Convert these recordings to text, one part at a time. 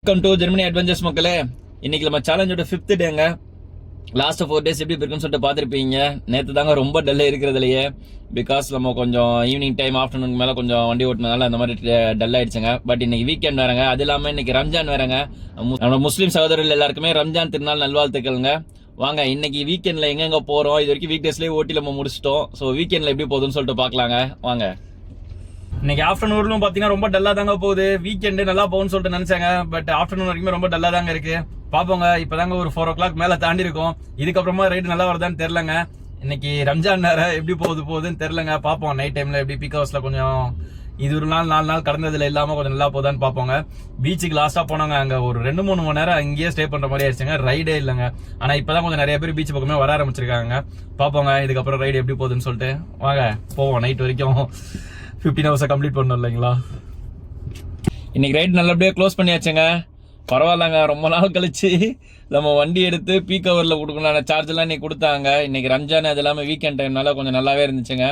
Welcome to Germany adventures மக்களே. இன்னைக்கு நம்ம சேலஞ்சோட 5th டேங்க. லாஸ்ட் 4 டேஸ் எப்படி இருக்குன்னு சொல்லிட்டு பார்த்துருப்பீங்க. நேற்று தாங்க ரொம்ப டல்ல இருக்கிறதுலையே. பிகாஸ் நம்ம கொஞ்சம் ஈவினிங் டைம் ஆஃப்டர்நூன் மேலே கொஞ்சம் வண்டி ஓட்டினதால அந்த மாதிரி டல் ஆயிடுச்சுங்க. பட் இன்னைக்கு வீக்கெண்ட் வேறங்க. அது இல்லாமல் இன்னைக்கு ரம்ஜான் வேறங்க. நம்ம முஸ்லீம் சகோதரர்கள் எல்லாருக்குமே ரம்ஜான் திருநாள் நல்வாழ்த்துக்கள்ங்க. வாங்க இன்னைக்கு வீக்கெண்ட்ல எங்கெங்க போறோம். இது வரைக்கும் வீக் டேஸ்லேயே ஓட்டி நம்ம முடிச்சிட்டோம். ஸோ வீக்கெண்ட்ல எப்படி போகுதுன்னு சொல்லிட்டு பார்க்கலாங்க. வாங்க. இன்னைக்கு ஆஃப்டர்நூன்லும் பாத்தீங்கன்னா ரொம்ப டல்லா தாங்க போகுது. வீக்கெண்டு நல்லா போகும்னு சொல்லிட்டு நினைச்சாங்க. பட் ஆஃப்டர்நூன் வரைக்கும் ரொம்ப டல்லா தாங்க இருக்கு. பாப்போங்க. இப்பதாங்க ஒரு 4 o'clock மேல தாண்டி இருக்கும். இதுக்கப்புறமா ரைடு நல்லா வருதான்னு தெரியலங்க. இன்னைக்கு ரம்ஜான் நேரம் எப்படி போகுதுன்னு தெரியலங்க. பாப்போம் நைட் டைம்ல எப்படி பீக் ஹவர்ஸ்ல கொஞ்சம் இது ஒரு 4 நாள் கடந்ததுல இல்லாம கொஞ்சம் நல்லா போதான்னு பாப்போங்க. பீச்சுக்கு லாஸ்டா போனாங்க. அங்க ஒரு 2-3 மணி நேரம் அங்கேயே ஸ்டே பண்ற மாதிரி ஆயிடுச்சுங்க. ரைடே இல்லைங்க. ஆனா இப்பதான் கொஞ்சம் நிறைய பேர் பீச் பக்கமே வர ஆரம்பிச்சிருக்காங்க. பாப்போங்க இதுக்கப்புறம் ரைடு எப்படி போகுதுன்னு சொல்லிட்டு. வாங்க போவோம். நைட் வரைக்கும் 15 hours கம்ப்ளீட் பண்ணணும் இல்லைங்களா. இன்னைக்கு ரைட் நல்லபடியாக க்ளோஸ் பண்ணியாச்சுங்க. பரவாயில்லங்க. ரொம்ப நாள் கழிச்சு நம்ம வண்டி எடுத்து பீக் ஹவரில் கொடுக்கணும் சார்ஜெல்லாம் இன்னைக்கு கொடுத்தாங்க. இன்னைக்கு ரம்ஜான் அது இல்லாமல் வீக்கெண்ட் டைம்னால கொஞ்சம் நல்லாவே இருந்துச்சுங்க.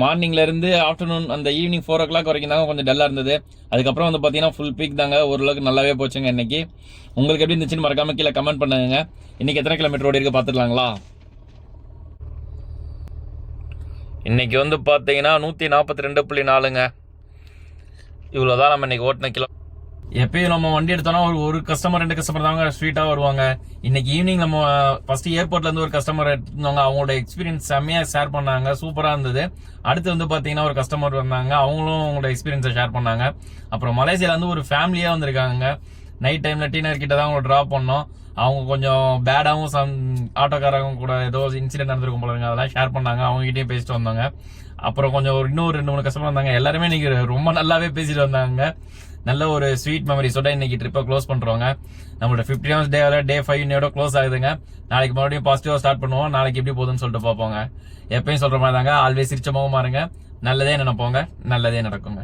மார்னிங்லேருந்து ஆஃப்டர்நூன் அந்த ஈவினிங் 4 o'clock வரைக்கும் தாங்க கொஞ்சம் டல்லாக இருந்தது. அதுக்கப்புறம் வந்து பார்த்தீங்கன்னா ஃபுல் பீக் தாங்க. ஓரளவுக்கு நல்லாவே போச்சுங்க இன்னைக்கு. உங்களுக்கு எப்படி இருந்துச்சுன்னு மறக்காம கீழே கமெண்ட் பண்ணுங்க. இன்னைக்கு எத்தனை கிலோமீட்டர் ஓடி இருக்கு பார்த்துக்கலாங்களா. இன்னைக்கு வந்து பார்த்தீங்கன்னா 142.4ங்க. இவ்வளோதான் நம்ம இன்னைக்கு ஓட்டின கிலோ. எப்பயும் நம்ம வண்டி எடுத்தோம்னா ஒரு கஸ்டமர் 2 கஸ்டமர் தாங்க ஸ்வீட்டாக வருவாங்க. இன்னைக்கு ஈவினிங் நம்ம ஃபர்ஸ்ட் ஏர்போர்ட்லேருந்து ஒரு கஸ்டமர் எடுத்துருந்தாங்க. அவங்களோட எக்ஸ்பீரியன்ஸ் செம்மையாக ஷேர் பண்ணாங்க. சூப்பராக இருந்தது. அடுத்து வந்து பார்த்தீங்கன்னா ஒரு கஸ்டமர் வந்தாங்க. அவங்களும் அவங்களோட எக்ஸ்பீரியன்ஸை ஷேர் பண்ணாங்க. அப்புறம் மலேசியாவிலேருந்து ஒரு ஃபேமிலியாக வந்திருக்காங்க. நைட் டைமில் டீனர் கிட்ட தான் அவங்க ட்ராப் பண்ணோம். அவங்க கொஞ்சம் பேடாகவும் ஆட்டோக்காரங்க கூட ஏதோ இன்சிடென்ட் நடந்திருக்கும் போல அதெல்லாம் ஷேர் பண்ணாங்க. அவங்ககிட்டயும் பேசிட்டு வந்தாங்க. அப்புறம் கொஞ்சம் இன்னும் 2-3 கஸ்டமர் வந்தாங்க. எல்லாருமே இன்னைக்கு ரொம்ப நல்லாவே பேசிட்டு வந்தாங்க. நல்ல ஒரு ஸ்வீட் மெமரிஸோட இன்னைக்கு ட்ரிப்பை க்ளோஸ் பண்றோங்க. நம்மளோட 15 hours டே 5 இன்னையோட க்ளோஸ் ஆகுதுங்க. நாளைக்கு மறுபடியும் பாசிட்டிவா ஸ்டார்ட் பண்ணுவோம். நாளைக்கு எப்படி போகுதுன்னு சொல்லிட்டு பார்ப்போங்க. எப்பயும் சொல்ற மாதிரி தாங்க. ஆல்வேஸ் சிரிச்சமாவும் மாறுங்க. நல்லதே நினைப்போங்க. நல்லதே நடக்குங்க.